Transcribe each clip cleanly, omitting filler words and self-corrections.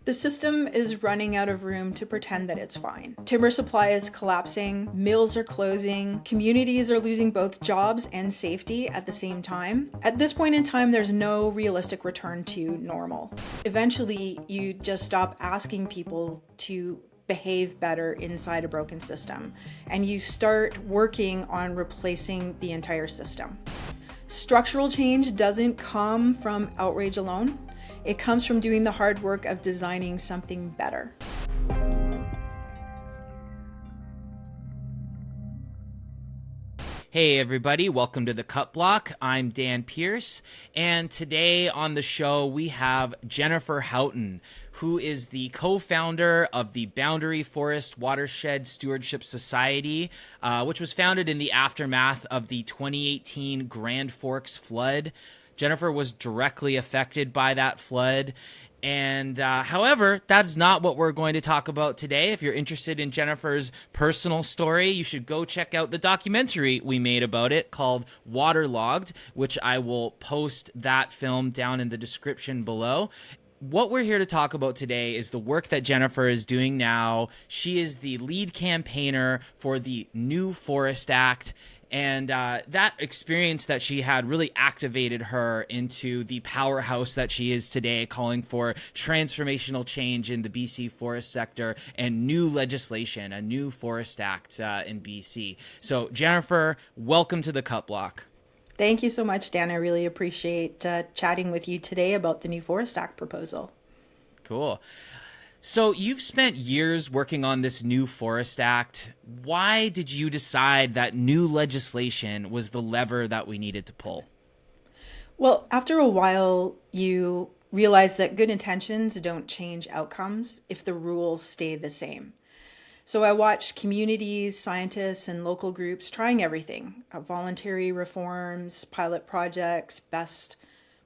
The system is running out of room to pretend that it's fine. Timber supply is collapsing, mills are closing, communities are losing both jobs and safety at the same time. At this point in time, there's no realistic return to normal. Eventually, you just stop asking people to behave better inside a broken system, and you start working on replacing the entire system. Structural change doesn't come from outrage alone. It comes from doing the hard work of designing something better. Hey everybody, welcome to the Cut Block. I'm Dan Pierce, and today on the show we have Jennifer Houghton, who is the co-founder of the Boundary Forest Watershed Stewardship Society, which was founded in the aftermath of the 2018 Grand Forks flood. Jennifer was directly affected by that flood. And however, that's not what we're going to talk about today. If you're interested in Jennifer's personal story, you should go check out the documentary we made about it called Waterlogged, which I will post that film down in the description below. What we're here to talk about today is the work that Jennifer is doing now. She is the lead campaigner for the New Forest Act. And that experience that she had really activated her into the powerhouse that she is today, calling for transformational change in the BC forest sector and new legislation, a new Forest Act in BC. So, Jennifer, welcome to the Cut Block. Thank you so much, Dan. I really appreciate chatting with you today about the new Forest Act proposal. Cool. So you've spent years working on this new Forest Act. Why did you decide that new legislation was the lever that we needed to pull? Well, after a while, you realize that good intentions don't change outcomes if the rules stay the same. So I watched communities, scientists, and local groups trying everything, voluntary reforms, pilot projects, best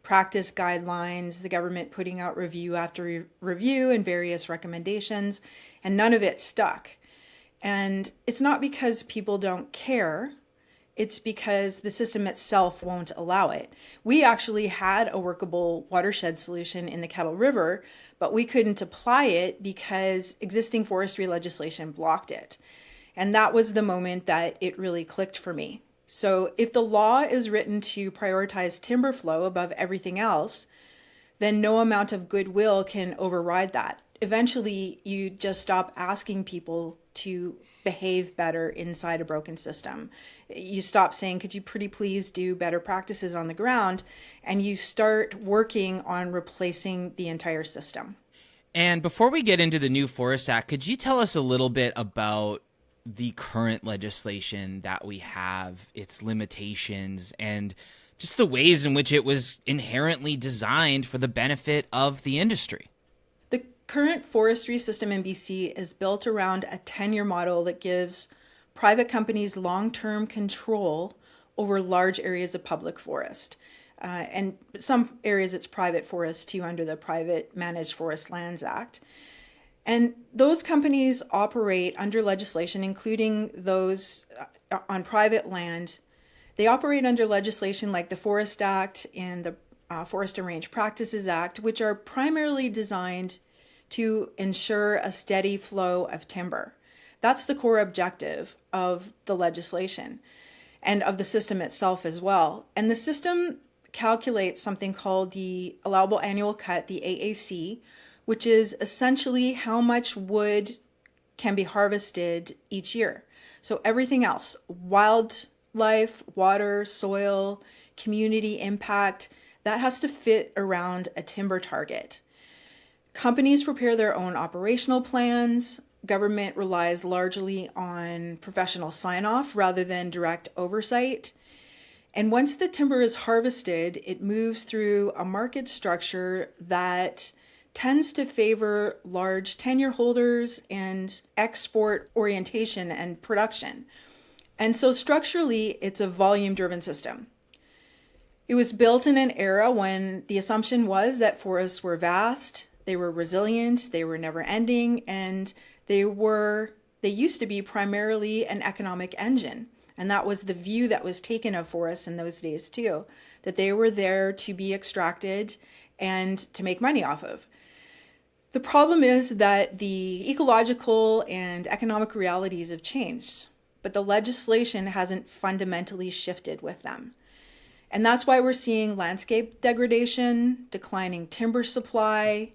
practice guidelines, the government putting out review after review and various recommendations, and none of it stuck. And it's not because people don't care, it's because the system itself won't allow it. We actually had a workable watershed solution in the Kettle River, but we couldn't apply it because existing forestry legislation blocked it. And that was the moment that it really clicked for me. So if the law is written to prioritize timber flow above everything else, then no amount of goodwill can override that. Eventually, you just stop asking people to behave better inside a broken system. You stop saying, could you pretty please do better practices on the ground? And you start working on replacing the entire system. And before we get into the new Forest Act, could you tell us a little bit about the current legislation that we have, its limitations, and just the ways in which it was inherently designed for the benefit of the industry? The current forestry system in BC is built around a tenure model that gives private companies long-term control over large areas of public forest. And some areas it's private forest too under the Private Managed Forest Lands Act. And those companies operate under legislation, including those on private land. They operate under legislation like the Forest Act and the Forest and Range Practices Act, which are primarily designed to ensure a steady flow of timber. That's the core objective of the legislation and of the system itself as well. And the system calculates something called the allowable annual cut, the AAC, which is essentially how much wood can be harvested each year. So everything else, wildlife, water, soil, community impact, that has to fit around a timber target. Companies prepare their own operational plans. Government relies largely on professional sign-off rather than direct oversight. And once the timber is harvested, it moves through a market structure that tends to favor large tenure holders and export orientation and production. And so structurally, it's a volume-driven system. It was built in an era when the assumption was that forests were vast, they were resilient, they were never-ending, and they used to be primarily an economic engine. And that was the view that was taken of forests in those days too, that they were there to be extracted and to make money off of. The problem is that the ecological and economic realities have changed, but the legislation hasn't fundamentally shifted with them. And that's why we're seeing landscape degradation, declining timber supply,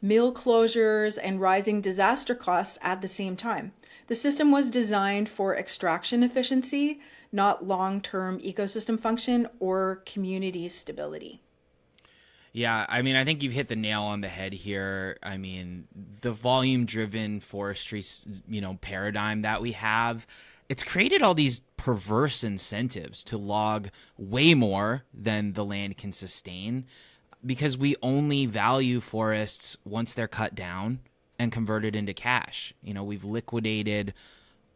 mill closures, and rising disaster costs at the same time. The system was designed for extraction efficiency, not long-term ecosystem function or community stability. Yeah, I mean, I think you've hit the nail on the head here. I mean, the volume-driven forestry, paradigm that we have, it's created all these perverse incentives to log way more than the land can sustain because we only value forests once they're cut down and converted into cash. We've liquidated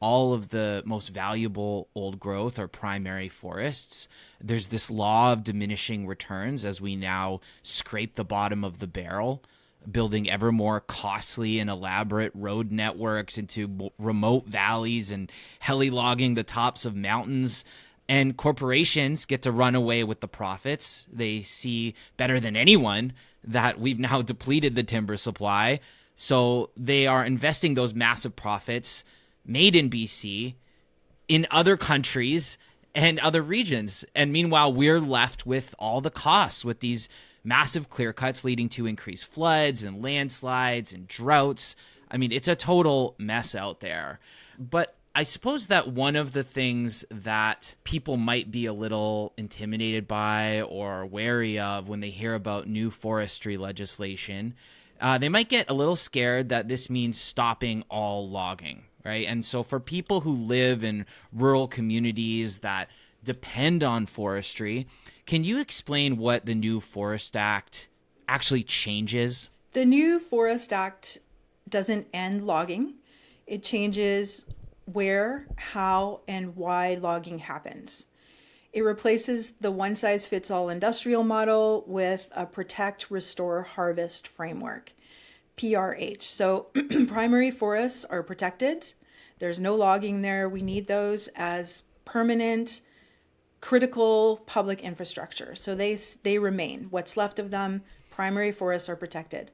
all of the most valuable old growth or primary forests. There's this law of diminishing returns as we now scrape the bottom of the barrel, building ever more costly and elaborate road networks into remote valleys and heli-logging the tops of mountains. And corporations get to run away with the profits. They see better than anyone that we've now depleted the timber supply. So they are investing those massive profits made in BC in other countries and other regions. And meanwhile, we're left with all the costs with these massive clear cuts leading to increased floods and landslides and droughts. I mean, it's a total mess out there. But I suppose that one of the things that people might be a little intimidated by or wary of when they hear about new forestry legislation, they might get a little scared that this means stopping all logging, right? And so for people who live in rural communities that depend on forestry, can you explain what the new Forest Act actually changes? The new Forest Act doesn't end logging. It changes where, how, and why logging happens. It replaces the one-size-fits-all industrial model with a protect, restore, harvest framework, PRH. So primary forests are protected. There's no logging there. We need those as permanent, critical public infrastructure. So they remain. What's left of them, primary forests are protected.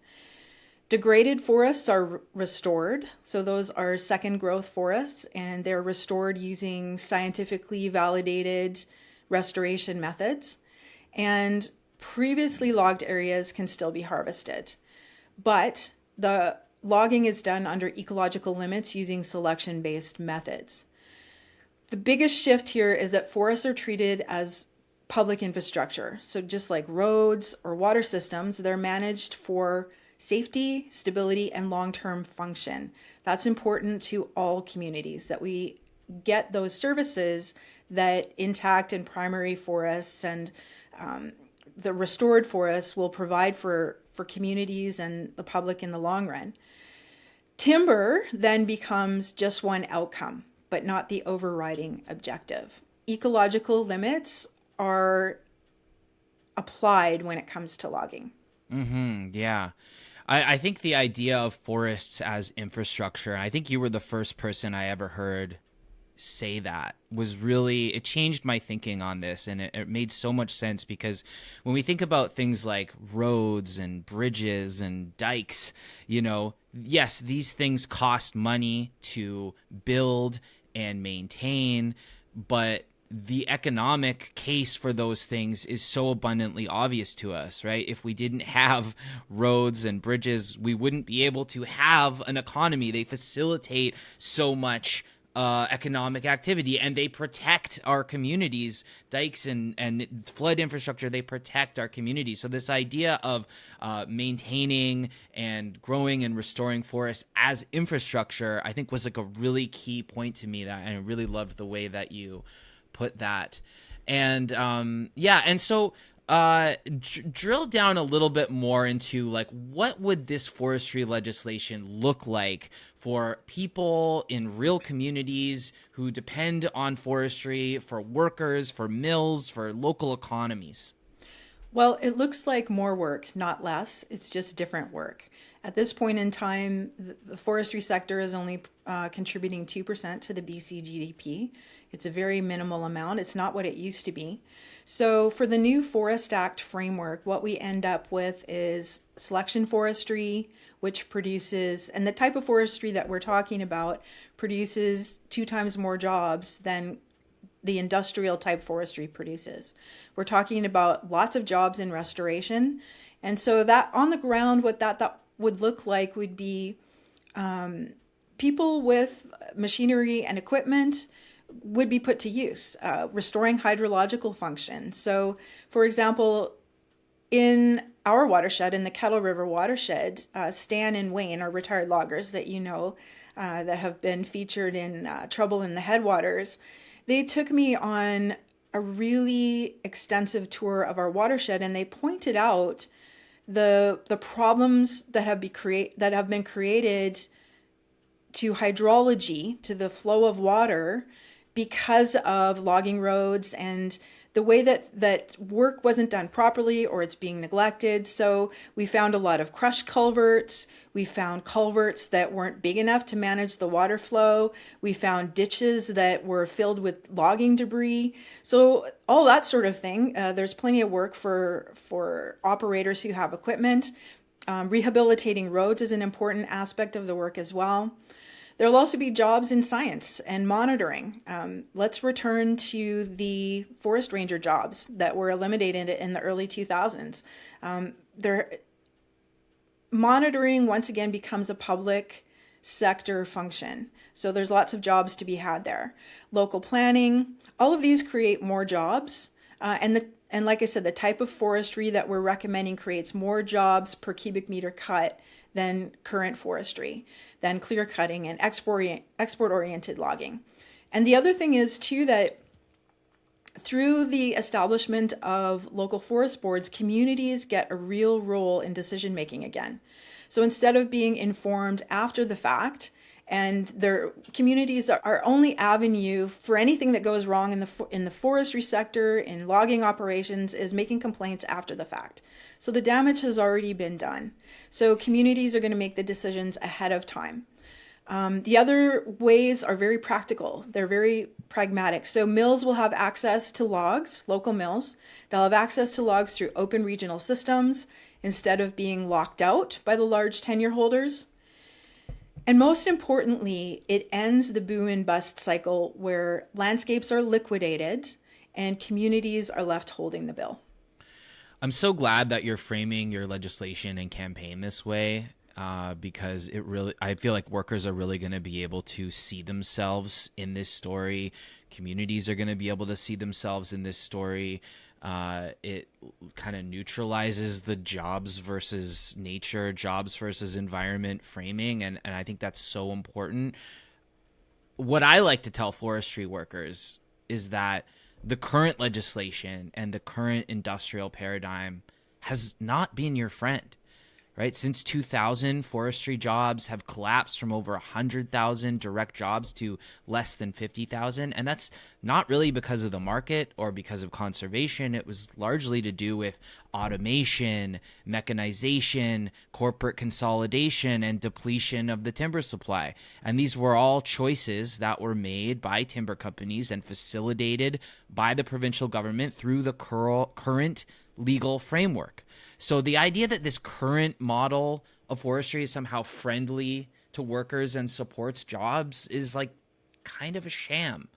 Degraded forests are restored. So those are second growth forests, and they're restored using scientifically validated restoration methods. And previously logged areas can still be harvested. But the logging is done under ecological limits using selection-based methods. The biggest shift here is that forests are treated as public infrastructure. So just like roads or water systems, they're managed for safety, stability, and long-term function. That's important to all communities, that we get those services that intact and primary forests and the restored forests will provide for communities and the public in the long run. Timber then becomes just one outcome, but not the overriding objective. Ecological limits are applied when it comes to logging. Yeah. I think the idea of forests as infrastructure, I think you were the first person I ever heard say that, was really, it changed my thinking on this, and it made so much sense, because when we think about things like roads and bridges and dikes, yes, these things cost money to build and maintain, but the economic case for those things is so abundantly obvious to us, right? If we didn't have roads and bridges, we wouldn't be able to have an economy. They facilitate so much economic activity, and they protect our communities. Dikes and flood infrastructure, they protect our communities. So this idea of maintaining and growing and restoring forests as infrastructure, I think was like a really key point to me, that I really loved the way that you put that. And and so drill down a little bit more into, like, what would this forestry legislation look like for people in real communities who depend on forestry, for workers, for mills, for local economies? Well, it looks like more work, not less. It's just different work. At this point in time, the forestry sector is only contributing 2% to the BC GDP. It's a very minimal amount. It's not what it used to be. So for the new Forest Act framework, what we end up with is selection forestry, which produces, and the type of forestry that we're talking about produces 2 times more jobs than the industrial type forestry produces. We're talking about lots of jobs in restoration. And so that on the ground, what that would look like would be people with machinery and equipment would be put to use, restoring hydrological function. So, for example, in our watershed, in the Kettle River watershed, Stan and Wayne are retired loggers that you know that have been featured in Trouble in the Headwaters. They took me on a really extensive tour of our watershed, and they pointed out the problems that have been created to hydrology, to the flow of water, because of logging roads and the way that work wasn't done properly or it's being neglected. So we found a lot of crushed culverts. We found culverts that weren't big enough to manage the water flow. We found ditches that were filled with logging debris. So all that sort of thing. There's plenty of work for operators who have equipment. Rehabilitating roads is an important aspect of the work as well. There'll also be jobs in science and monitoring. Let's return to the forest ranger jobs that were eliminated in the early 2000s. Monitoring, once again, becomes a public sector function. So there's lots of jobs to be had there. Local planning, all of these create more jobs. And like I said, the type of forestry that we're recommending creates more jobs per cubic meter cut than current forestry, than clear cutting and export-oriented logging. And the other thing is, too, that through the establishment of local forest boards, communities get a real role in decision-making again. So instead of being informed after the fact, and their communities are only avenue for anything that goes wrong in the forestry sector, in logging operations, is making complaints after the fact. So the damage has already been done. So communities are going to make the decisions ahead of time. The other ways are very practical. They're very pragmatic. So mills will have access to logs, local mills. They'll have access to logs through open regional systems instead of being locked out by the large tenure holders. And most importantly, it ends the boom and bust cycle where landscapes are liquidated and communities are left holding the bill. I'm so glad that you're framing your legislation and campaign this way, because I feel like workers are really going to be able to see themselves in this story. Communities are going to be able to see themselves in this story. It kind of neutralizes the jobs versus nature, jobs versus environment framing. And I think that's so important. What I like to tell forestry workers is that the current legislation and the current industrial paradigm has not been your friend, right? Since 2000, forestry jobs have collapsed from over 100,000 direct jobs to less than 50,000. And that's not really because of the market or because of conservation. It was largely to do with automation, mechanization, corporate consolidation, and depletion of the timber supply. And these were all choices that were made by timber companies and facilitated by the provincial government through the current legal framework. So the idea that this current model of forestry is somehow friendly to workers and supports jobs is like kind of a sham.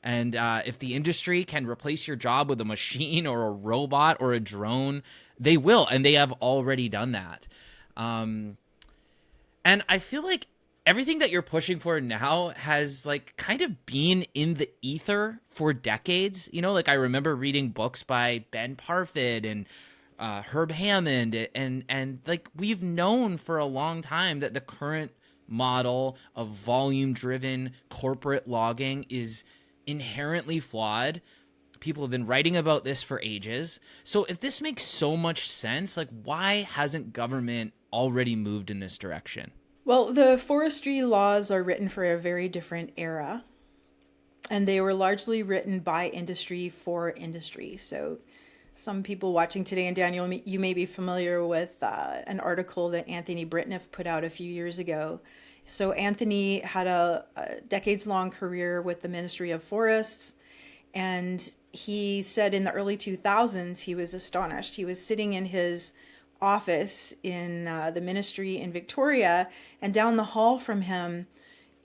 And if the industry can replace your job with a machine or a robot or a drone, they will, and they have already done that. And I feel like everything that you're pushing for now has like kind of been in the ether for decades. You know, like I remember reading books by Ben Parfit and Herb Hammond, and like we've known for a long time that the current model of volume-driven corporate logging is inherently flawed. People have been writing about this for ages. So if this makes so much sense, like why hasn't government already moved in this direction? Well, the forestry laws are written for a very different era, and they were largely written by industry for industry. So Some people watching today, and Daniel, you may be familiar with an article that Anthony Britniff put out a few years ago. So Anthony had a decades-long career with the Ministry of Forests, and he said in the early 2000s he was astonished. He was sitting in his office in the ministry in Victoria, and down the hall from him,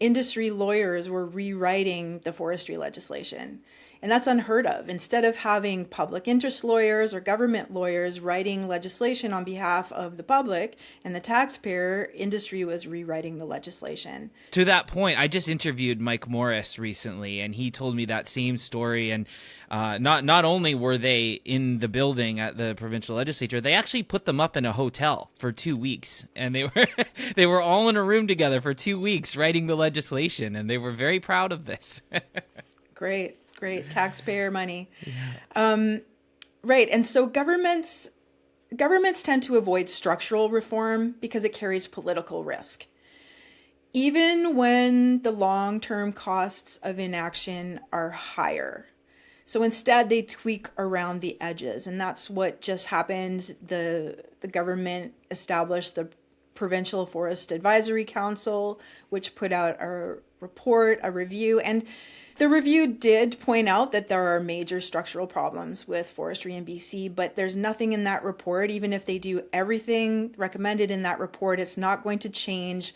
industry lawyers were rewriting the forestry legislation. And that's unheard of. Instead of having public interest lawyers or government lawyers writing legislation on behalf of the public and the taxpayer, industry was rewriting the legislation. To that point, I just interviewed Mike Morris recently, and he told me that same story. And not only were they in the building at the provincial legislature, they actually put them up in a hotel for 2 weeks, and they were all in a room together for 2 weeks writing the legislation, and they were very proud of this. Great taxpayer money. Yeah. Right. And so governments tend to avoid structural reform because it carries political risk, even when the long-term costs of inaction are higher. So instead they tweak around the edges, and that's what just happened. The government established the Provincial Forest Advisory Council, which put out a report, a review, and the review did point out that there are major structural problems with forestry in BC, but there's nothing in that report. Even if they do everything recommended in that report, it's not going to change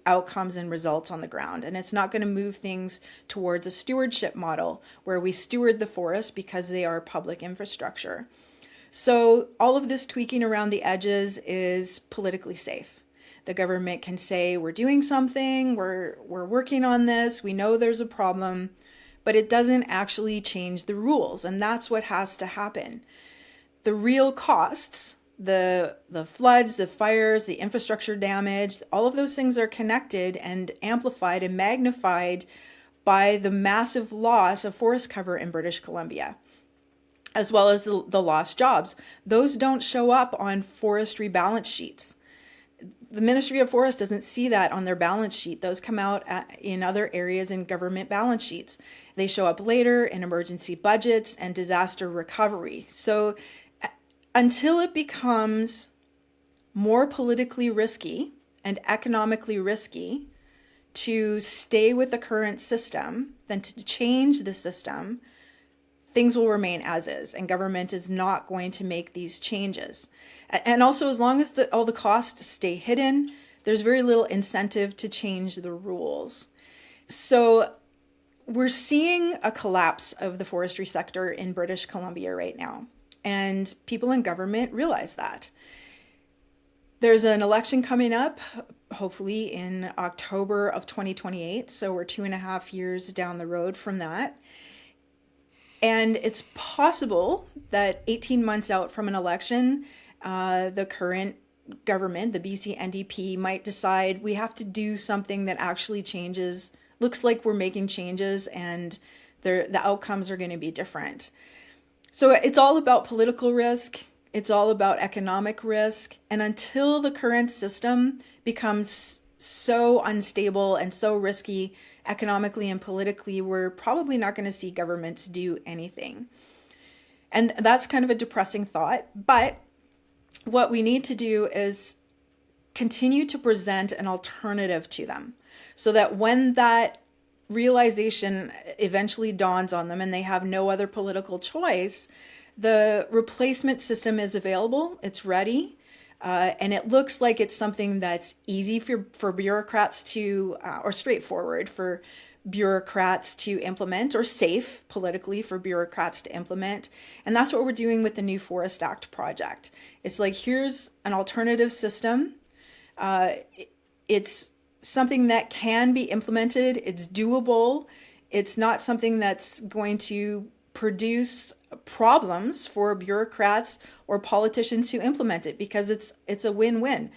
outcomes and results on the ground. And it's not going to move things towards a stewardship model where we steward the forest because they are public infrastructure. So all of this tweaking around the edges is politically safe. The government can say, we're doing something, we're working on this, we know there's a problem, but it doesn't actually change the rules. And that's what has to happen. The real costs, the floods, the fires, the infrastructure damage, all of those things are connected and amplified and magnified by the massive loss of forest cover in British Columbia, as well as the lost jobs. Those don't show up on forestry balance sheets. The Ministry of Forest doesn't see that on their balance sheet. Those come out in other areas in government balance sheets. They show up later in emergency budgets and disaster recovery. So until it becomes more politically risky and economically risky to stay with the current system than to change the system, things will remain as is, and government is not going to make these changes. And also, as long as all the costs stay hidden, there's very little incentive to change the rules. So we're seeing a collapse of the forestry sector in British Columbia right now, and people in government realize that. There's an election coming up, hopefully in October of 2028, so we're 2.5 years down the road from that. And it's possible that 18 months out from an election, the current government, the BC NDP, might decide we have to do something that actually changes, looks like we're making changes, and the outcomes are going to be different. So it's all about political risk. It's all about economic risk. And until the current system becomes so unstable and so risky economically and politically, we're probably not going to see governments do anything. And that's kind of a depressing thought. But what we need to do is continue to present an alternative to them so that when that realization eventually dawns on them and they have no other political choice, the replacement system is available, it's ready. And it looks like it's something that's easy for bureaucrats to, or straightforward for bureaucrats to implement, or safe politically for bureaucrats to implement. And that's what we're doing with the New Forest Act project. It's like, here's an alternative system. It's something that can be implemented. It's doable. It's not something that's going to produce problems for bureaucrats or politicians who implement it, because it's a win-win.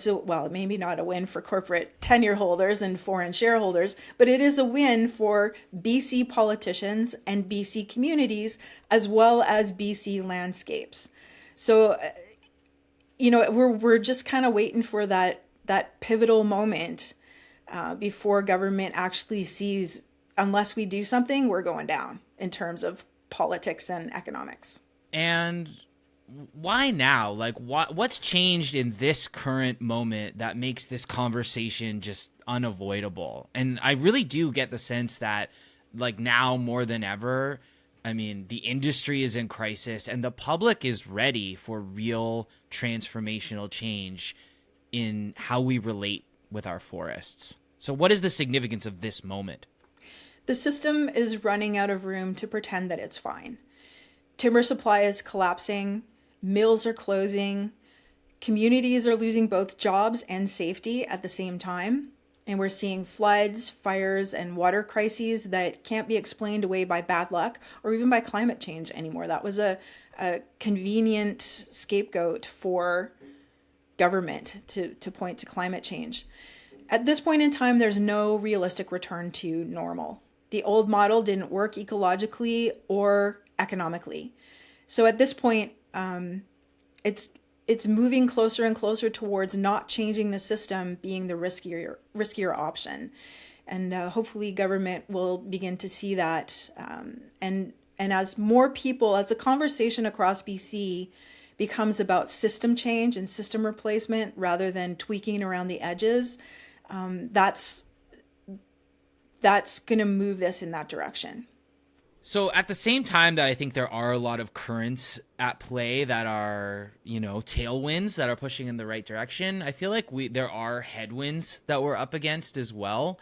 Well, maybe not a win for corporate tenure holders and foreign shareholders, but it is a win for BC politicians and BC communities, as well as BC landscapes. So, we're just kind of waiting for that pivotal moment before government actually sees, unless we do something, we're going down in terms of politics and economics. And why now? Like, what's changed in this current moment that makes this conversation just unavoidable? And I really do get the sense that, like, now more than ever, I mean, the industry is in crisis and the public is ready for real transformational change in how we relate with our forests. So, what is the significance of this moment? The system is running out of room to pretend that it's fine. Timber supply is collapsing, mills are closing, communities are losing both jobs and safety at the same time. And we're seeing floods, fires, and water crises that can't be explained away by bad luck or even by climate change anymore. That was a convenient scapegoat for government to point to climate change. At this point in time, there's no realistic return to normal. The old model didn't work ecologically or economically. So at this point, it's moving closer and closer towards not changing the system being the riskier option. And hopefully government will begin to see that. And as more people, as the conversation across BC becomes about system change and system replacement rather than tweaking around the edges, that's going to move this in that direction. So at the same time that I think there are a lot of currents at play that are, tailwinds that are pushing in the right direction, I feel like there are headwinds that we're up against as well.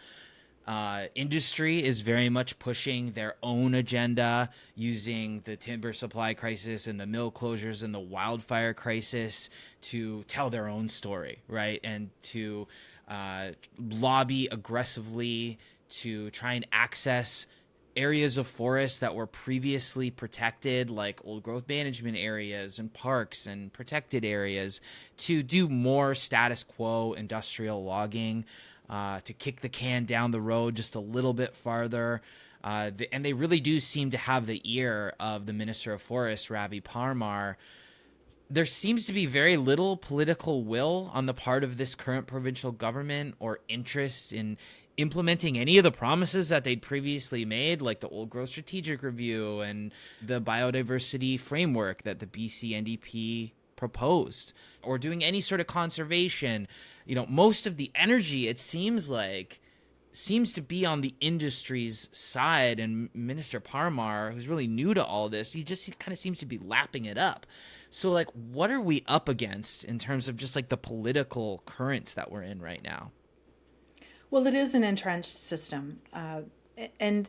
Industry is very much pushing their own agenda, using the timber supply crisis and the mill closures and the wildfire crisis to tell their own story, right? And to lobby aggressively to try and access areas of forest that were previously protected, like old growth management areas and parks and protected areas, to do more status quo industrial logging, to kick the can down the road just a little bit farther. And they really do seem to have the ear of the Minister of Forests, Ravi Parmar. There seems to be very little political will on the part of this current provincial government or interest in implementing any of the promises that they'd previously made, like the Old Growth Strategic Review and the biodiversity framework that the BC NDP proposed, or doing any sort of conservation. Most of the energy, it seems to be on the industry's side, and Minister Parmar, who's really new to all this, he kind of seems to be lapping it up. So, like, what are we up against in terms of just, like, the political currents that we're in right now? Well, it is an entrenched system. And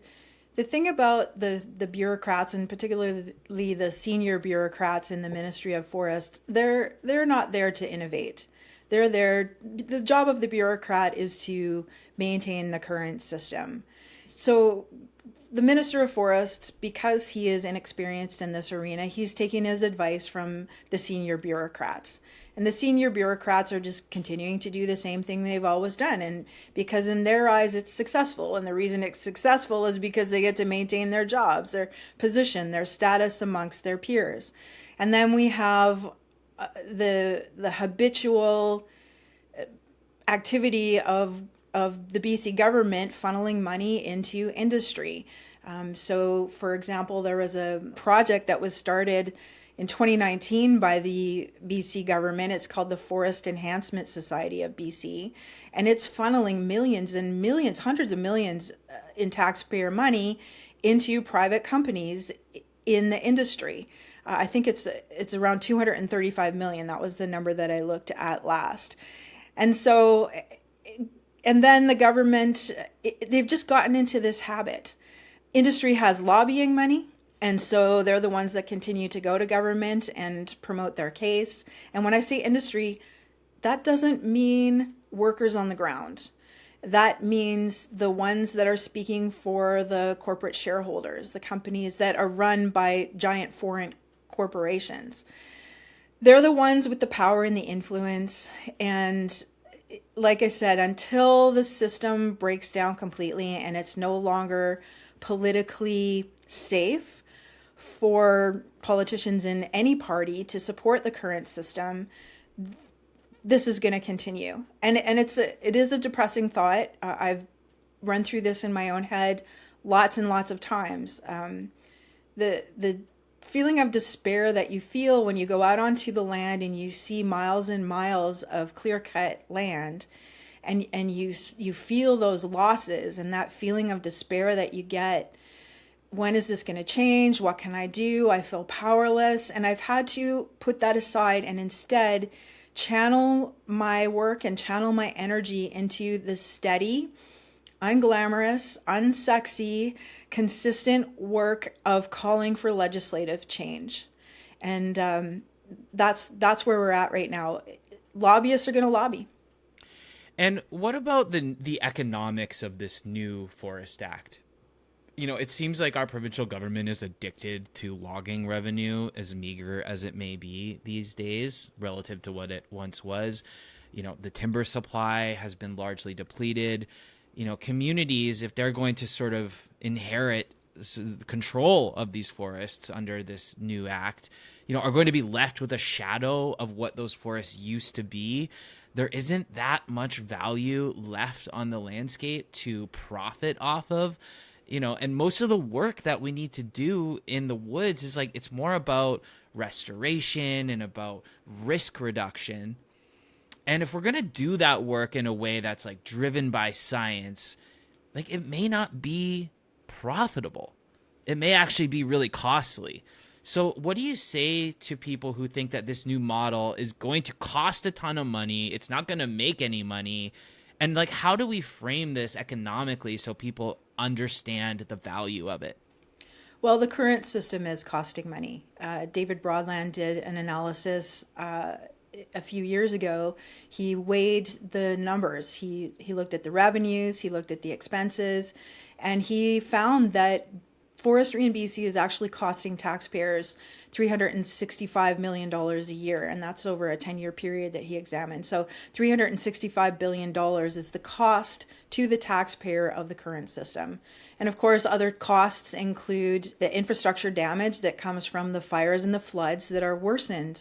the thing about the bureaucrats, and particularly the senior bureaucrats in the Ministry of Forests, they're not there to innovate. They're there. The job of the bureaucrat is to maintain the current system. So the Minister of Forests, because he is inexperienced in this arena, he's taking his advice from the senior bureaucrats. And the senior bureaucrats are just continuing to do the same thing they've always done. And because in their eyes it's successful. And the reason it's successful is because they get to maintain their jobs, their position, their status amongst their peers. And then we have the habitual activity of the BC government funneling money into industry. So, for example, there was a project that was started in 2019 by the BC government. It's called the Forest Enhancement Society of BC, and it's funneling millions and millions, hundreds of millions in taxpayer money into private companies in the industry. I think it's around 235 million. That was the number that I looked at last. And so, and then the government, they've just gotten into this habit. Industry has lobbying money, and so they're the ones that continue to go to government and promote their case. And when I say industry, that doesn't mean workers on the ground. That means the ones that are speaking for the corporate shareholders, the companies that are run by giant foreign corporations. They're the ones with the power and the influence. And like I said, until the system breaks down completely and it's no longer politically safe for politicians in any party to support the current system, this is going to continue. And it is a depressing thought. I've run through this in my own head lots and lots of times. The feeling of despair that you feel when you go out onto the land and you see miles and miles of clear-cut land, and you feel those losses and that feeling of despair that you get. When is this going to change? What can I do? I feel powerless. And I've had to put that aside and instead channel my work and channel my energy into the steady, unglamorous, unsexy, consistent work of calling for legislative change. And that's where we're at right now. Lobbyists are going to lobby. And what about the economics of this new Forest Act? You know, it seems like our provincial government is addicted to logging revenue, as meager as it may be these days relative to what it once was. You know, the timber supply has been largely depleted. You know, communities, if they're going to sort of inherit control of these forests under this new act, you know, are going to be left with a shadow of what those forests used to be. There isn't that much value left on the landscape to profit off of. You know, and most of the work that we need to do in the woods is like, it's more about restoration and about risk reduction. And if we're going to do that work in a way that's like driven by science, like it may not be profitable. It may actually be really costly. So what do you say to people who think that this new model is going to cost a ton of money? It's not going to make any money. And like, how do we frame this economically so people understand the value of it? Well, the current system is costing money. David Broadland did an analysis a few years ago. He weighed the numbers. He looked at the revenues, he looked at the expenses, and he found that forestry in BC is actually costing taxpayers $365 million a year, and that's over a 10-year period that he examined. So $365 billion is the cost to the taxpayer of the current system. And of course, other costs include the infrastructure damage that comes from the fires and the floods that are worsened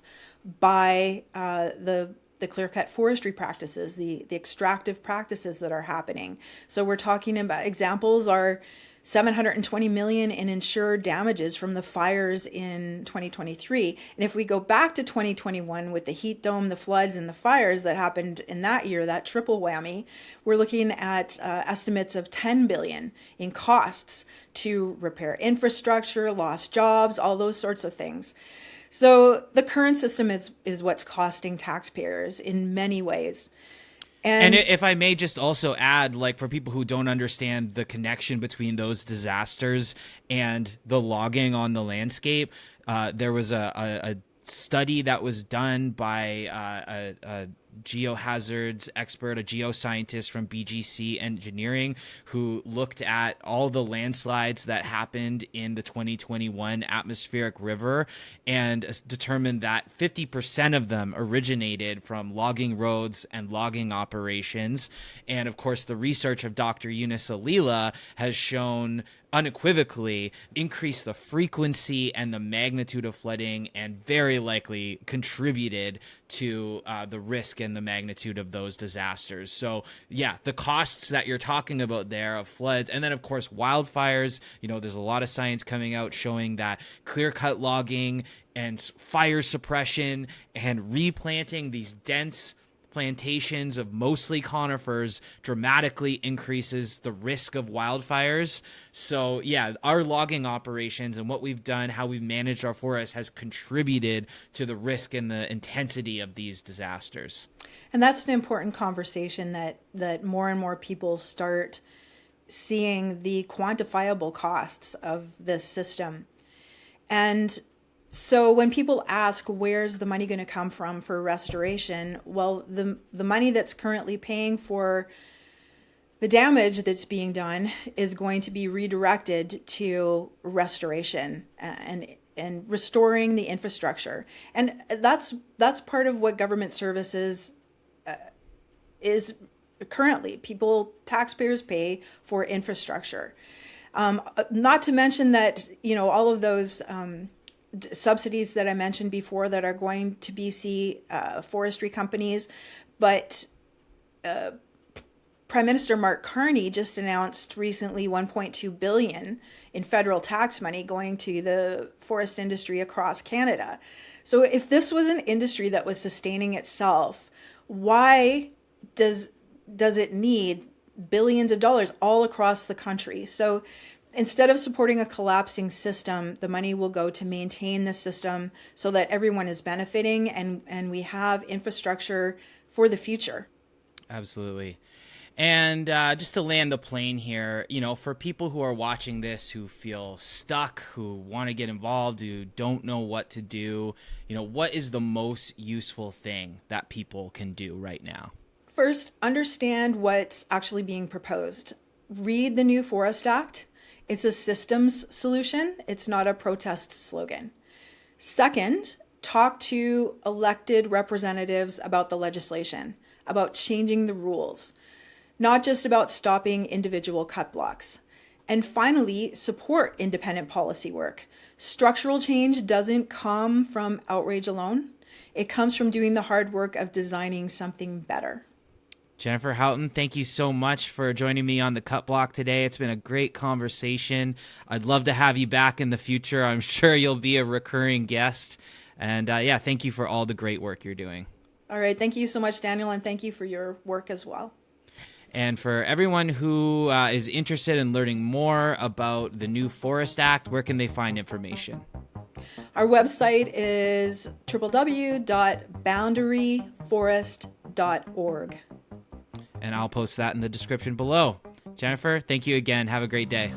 by the clear-cut forestry practices, the extractive practices that are happening. So we're talking about, examples are $720 million in insured damages from the fires in 2023. And if we go back to 2021 with the heat dome, the floods, and the fires that happened in that year, that triple whammy, we're looking at estimates of $10 billion in costs to repair infrastructure, lost jobs, all those sorts of things. So the current system is what's costing taxpayers in many ways. And if I may just also add, like, for people who don't understand the connection between those disasters and the logging on the landscape, there was a study that was done by a geohazards expert, a geoscientist from BGC Engineering, who looked at all the landslides that happened in the 2021 atmospheric river and determined that 50% of them originated from logging roads and logging operations. And of course, the research of Dr. Eunice Alila has shown unequivocally increased the frequency and the magnitude of flooding and very likely contributed to the risk and the magnitude of those disasters. So yeah, the costs that you're talking about there of floods, and then of course wildfires, you know, there's a lot of science coming out showing that clear-cut logging and fire suppression and replanting these dense plantations of mostly conifers dramatically increases the risk of wildfires. So yeah, our logging operations and what we've done, how we've managed our forests has contributed to the risk and the intensity of these disasters. And that's an important conversation that more and more people start seeing the quantifiable costs of this system. And so when people ask, where's the money going to come from for restoration? Well, the money that's currently paying for the damage that's being done is going to be redirected to restoration and restoring the infrastructure. And that's part of what government services is currently. Taxpayers pay for infrastructure. Not to mention that, you know, all of those subsidies that I mentioned before that are going to BC forestry companies, but Prime Minister Mark Carney just announced recently 1.2 billion in federal tax money going to the forest industry across Canada. So if this was an industry that was sustaining itself, why does it need billions of dollars all across the country? So instead of supporting a collapsing system, the money will go to maintain the system so that everyone is benefiting and we have infrastructure for the future. Absolutely. And just to land the plane here, for people who are watching this who feel stuck, who want to get involved, who don't know what to do, what is the most useful thing that people can do right now? First, understand what's actually being proposed. Read the new Forest Act. It's a systems solution. It's not a protest slogan. Second, talk to elected representatives about the legislation, about changing the rules, not just about stopping individual cut blocks. And finally, support independent policy work. Structural change doesn't come from outrage alone. It comes from doing the hard work of designing something better. Jennifer Houghton, thank you so much for joining me on the Cut Block today. It's been a great conversation. I'd love to have you back in the future. I'm sure you'll be a recurring guest. And thank you for all the great work you're doing. All right. Thank you so much, Daniel, and thank you for your work as well. And for everyone who is interested in learning more about the new Forest Act, where can they find information? Our website is www.boundaryforest.org. And I'll post that in the description below. Jennifer, thank you again. Have a great day.